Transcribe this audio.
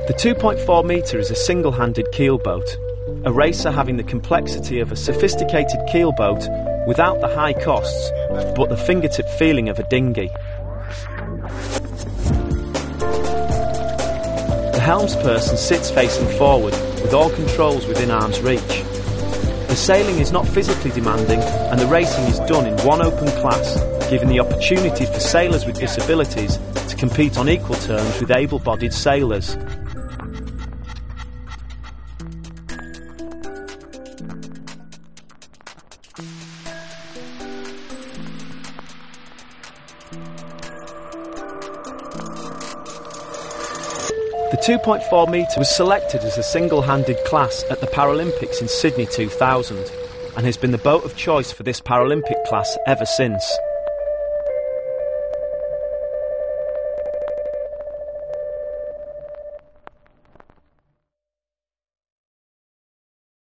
The 2.4 metre is a single-handed keelboat, a racer having the complexity of a sophisticated keelboat without the high costs, but the fingertip feeling of a dinghy. The helmsperson sits facing forward with all controls within arm's reach. The sailing is not physically demanding and the racing is done in one open class, giving the opportunity for sailors with disabilities to compete on equal terms with able-bodied sailors. The 2.4 metre was selected as a single-handed class at the Paralympics in Sydney 2000 and has been the boat of choice for this Paralympic class ever since.